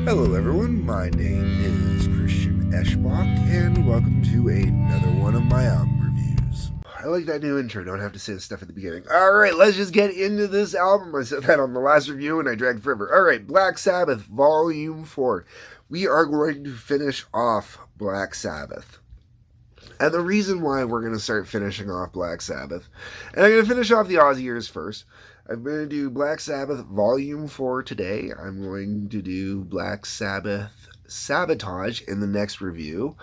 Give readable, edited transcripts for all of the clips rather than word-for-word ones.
Hello everyone, my name is Christian Eschbach, and welcome to another one of my album reviews. I like that new intro, don't have to say the stuff at the beginning. Alright, let's just get into this album. I said that on the last review and I dragged forever. Alright, Black Sabbath, Volume 4. We are going to finish off Black Sabbath. And the reason why we're going to start finishing off Black Sabbath, and I'm going to finish off the Ozzy years first. I'm going to do Black Sabbath Volume 4 today. I'm going to do Black Sabbath Sabotage in the next review.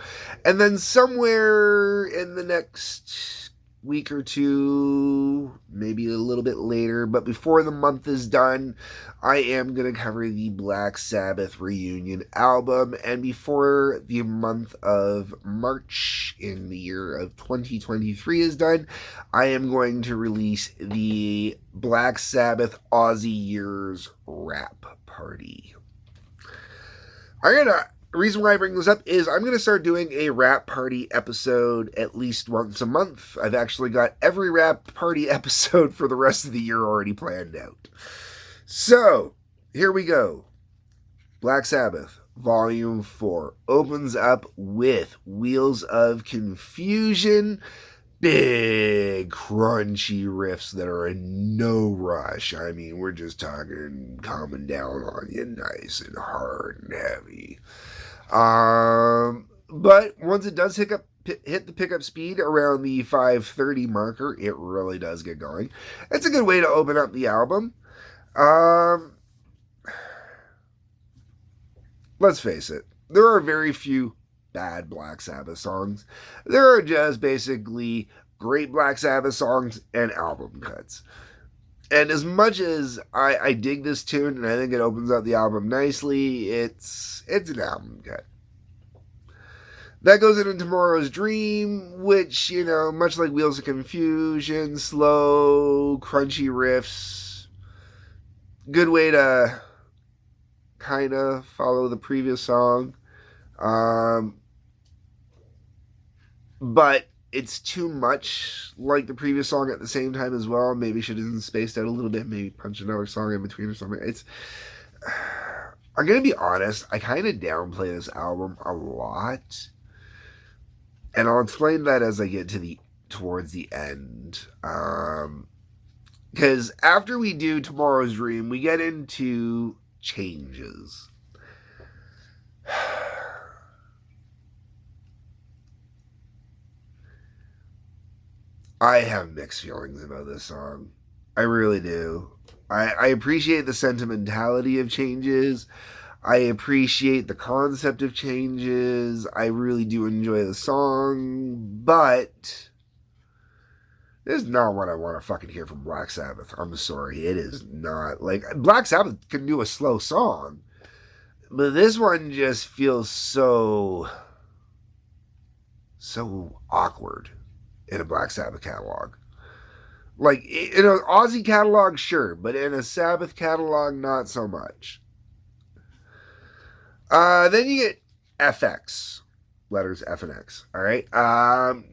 And then somewhere in the next week or two, maybe a little bit later, but before the month is done, I am going to cover the Black Sabbath Reunion album. And before the month of March in the year of 2023 is done, I am going to release the Black Sabbath Ozzy Years Wrap Party. The reason why I bring this up is I'm going to start doing a Wrap Party episode at least once a month. I've actually got every Wrap Party episode for the rest of the year already planned out. So, here we go. Black Sabbath, Volume 4, opens up with Wheels of Confusion. Big, crunchy riffs that are in no rush. I mean, we're just talking coming down on you nice and hard and heavy. But once it does hit the pickup speed around the 5:30 marker, it really does get going. It's a good way to open up the album. Let's face it, there are very few bad Black Sabbath songs. There are just basically great Black Sabbath songs and album cuts. And as much as I dig this tune and I think it opens up the album nicely, it's an album cut. That goes into Tomorrow's Dream, which, much like Wheels of Confusion, slow, crunchy riffs, good way to kind of follow the previous song. But it's too much like the previous song at the same time as well. Maybe should have been spaced out a little bit. Maybe punch another song in between or something. I'm going to be honest. I kind of downplay this album a lot. And I'll explain that as I get towards the end. Because after we do Tomorrow's Dream, we get into Changes. I have mixed feelings about this song. I really do. I appreciate the sentimentality of Changes. I appreciate the concept of Changes. I really do enjoy the song. But this is not what I want to fucking hear from Black Sabbath. I'm sorry. It is not. Like, Black Sabbath can do a slow song. But this one just feels so awkward in a Black Sabbath catalog. Like, in an Ozzy catalog, sure, but in a Sabbath catalog, not so much. Then you get FX. Letters F and X, alright?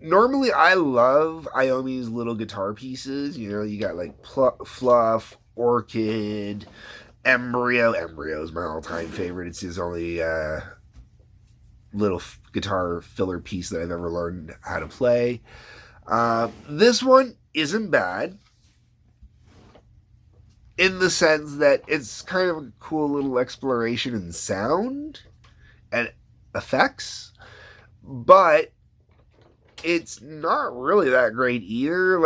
Normally, I love Iommi's little guitar pieces. You got, like, Fluff, Orchid, Embryo. Embryo is my all-time favorite. It's his only little guitar filler piece that I've ever learned how to play. This one isn't bad in the sense that it's kind of a cool little exploration in sound and effects, but it's not really that great either.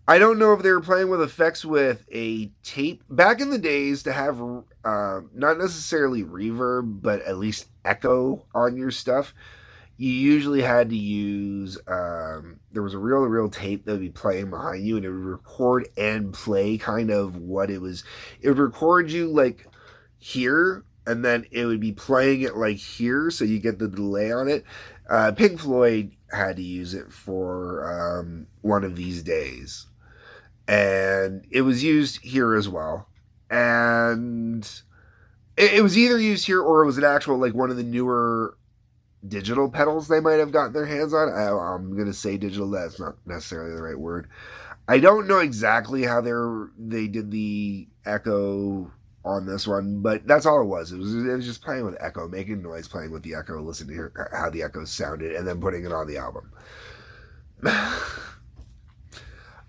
I don't know if they were playing with effects with a tape back in the days to have not necessarily reverb, but at least echo on your stuff. You usually had to use, there was a real tape that would be playing behind you, and it would record and play kind of what it was. It would record you like here, and then it would be playing it like here, so you get the delay on it. Pink Floyd had to use it for One of These Days. And it was used here as well. And it was either used here or it was an actual, like, one of the newer digital pedals they might have gotten their hands on. I'm going to say digital. That's not necessarily the right word. I don't know exactly how they did the echo on this one, but that's all it was. It was just playing with echo, making noise, playing with the echo, listening to how the echoes sounded, and then putting it on the album.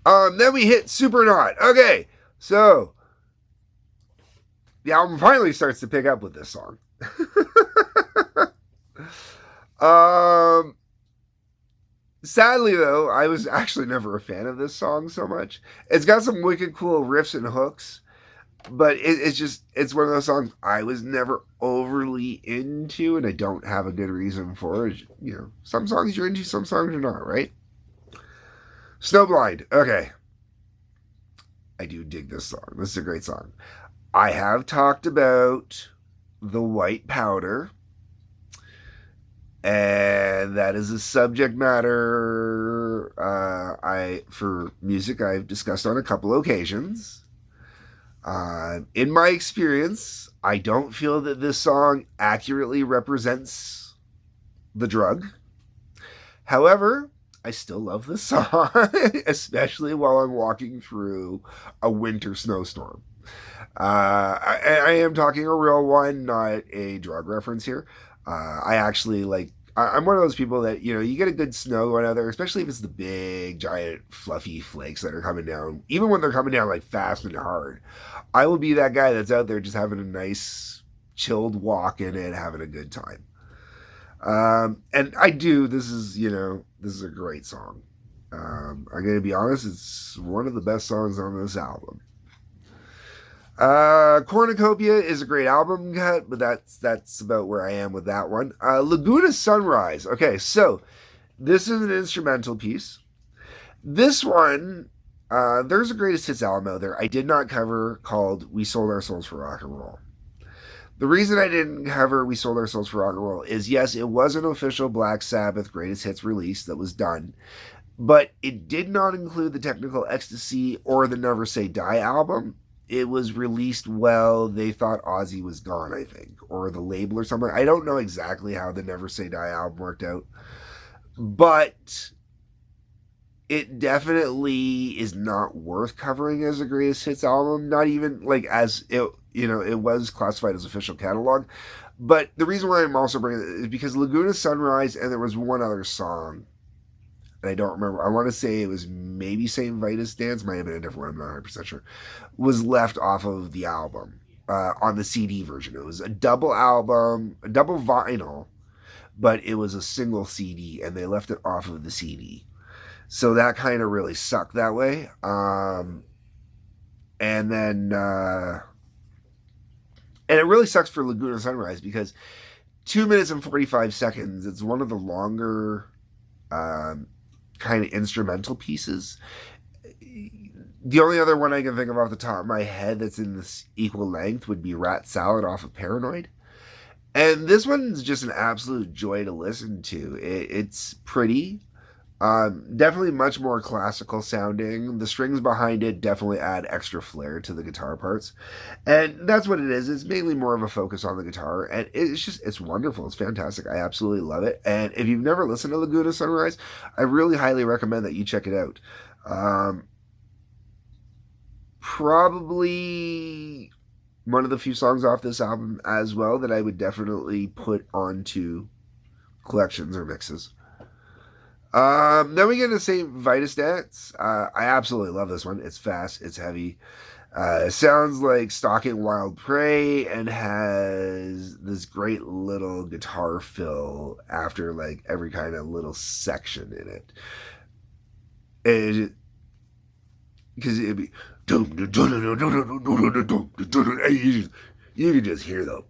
Then we hit Supernaut. Okay, so the album finally starts to pick up with this song. Sadly, though, I was actually never a fan of this song so much. It's got some wicked cool riffs and hooks, but it's one of those songs I was never overly into, and I don't have a good reason for it. You know, some songs you're into, some songs you're not, right? Snowblind. Okay. I do dig this song. This is a great song. I have talked about the white powder, and that is a subject matter for music I've discussed on a couple occasions. In my experience, I don't feel that this song accurately represents the drug. However, I still love this song, especially while I'm walking through a winter snowstorm. I am talking a real one, not a drug reference here. I actually like. I'm one of those people that, you know, you get a good snow going out there, especially if it's the big, giant, fluffy flakes that are coming down. Even when they're coming down like fast and hard, I will be that guy that's out there just having a nice, chilled walk in it, having a good time. And I do. This is a great song. I'm gonna be honest. It's one of the best songs on this album. Cornucopia is a great album cut, but that's about where I am with that one. Laguna Sunrise. Okay, so this is an instrumental piece. This one, there's a greatest hits album out there I did not cover called "We Sold Our Souls for Rock and Roll." The reason I didn't cover "We Sold Our Souls for Rock and Roll" is, yes, it was an official Black Sabbath greatest hits release that was done, but it did not include the Technical Ecstasy or the Never Say Die album. It was released while they thought Ozzy was gone, I think, or the label or something. I don't know exactly how the Never Say Die album worked out, but it definitely is not worth covering as a greatest hits album. Not even like as it, it was classified as official catalog. But the reason why I'm also bringing it is because Laguna Sunrise, and there was one other song, and I don't remember. I want to say it was maybe St. Vitus Dance, might have been a different one, I'm not 100% sure, was left off of the album on the CD version. It was a double album, a double vinyl, but it was a single CD, and they left it off of the CD. So that kind of really sucked that way. And then, and it really sucks for Laguna Sunrise because 2 minutes and 45 seconds, it's one of the longer kind of instrumental pieces. The only other one I can think of off the top of my head that's in this equal length would be Rat Salad off of Paranoid. And this one's just an absolute joy to listen to. It's pretty. Definitely much more classical sounding. The strings behind it definitely add extra flair to the guitar parts. And that's what it is. It's mainly more of a focus on the guitar. And it's wonderful. It's fantastic. I absolutely love it. And if you've never listened to Laguna Sunrise, I really highly recommend that you check it out. Probably one of the few songs off this album as well that I would definitely put onto collections or mixes. Then we get to St. Vitus Dance. I absolutely love this one. It's fast, it's heavy. It sounds like Stalking Wild Prey and has this great little guitar fill after like every kind of little section in it. Because it'd be you can just hear the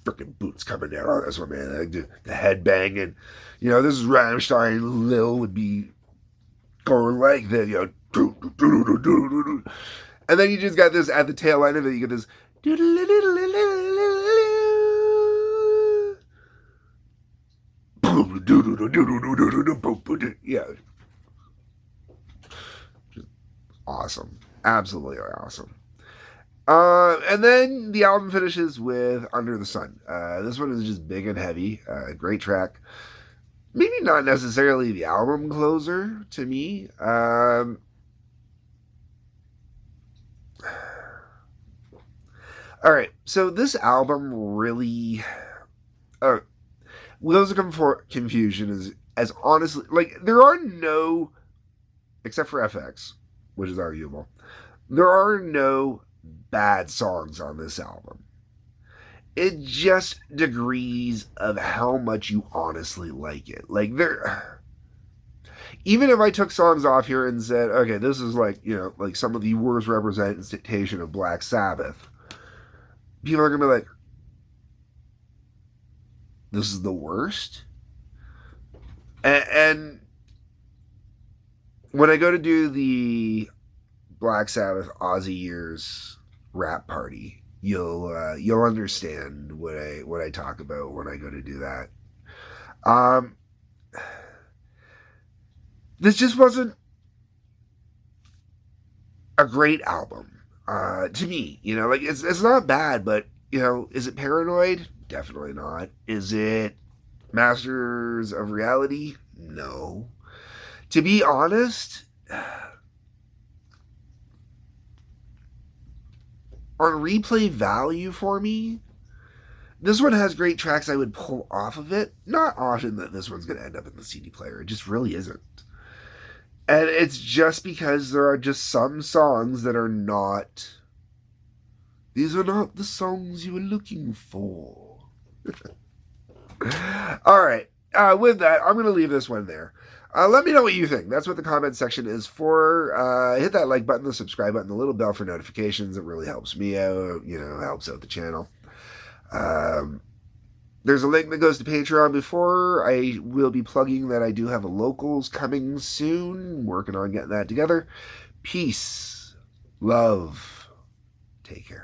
freaking boots coming down on this one, man. Like the head banging. This is Rammstein. Lil would be going like that, and then you just got this at the tail end of it. You get this. Yeah. Just awesome. Absolutely awesome. And then the album finishes with Under the Sun. This one is just big and heavy. Great track. Maybe not necessarily the album closer to me. All right, so this album really, Wheels of Confusion is as honestly like there are no, except for FX, which is arguable. There are no bad songs on this album. It just degrees of how much you honestly like it. Like there, even if I took songs off here and said, okay, this is like like some of the worst representation of Black Sabbath, people are gonna be like, this is the worst. And when I go to do the Black Sabbath Ozzy years rap party, you'll understand what I talk about when I go to do that. Um, this just wasn't a great album to me. Like it's not bad, but is it Paranoid? Definitely not. Is it Masters of Reality? No. To be honest, on replay value for me, this one has great tracks I would pull off of it. Not often that this one's going to end up in the CD player. It just really isn't. And it's just because there are just some songs that are not. These are not the songs you were looking for. All right. With that, I'm going to leave this one there. Let me know what you think. That's what the comment section is for. Hit that like button, the subscribe button, the little bell for notifications. It really helps me out, helps out the channel. There's a link that goes to Patreon before. I will be plugging that I do have a locals coming soon. Working on getting that together. Peace. Love. Take care.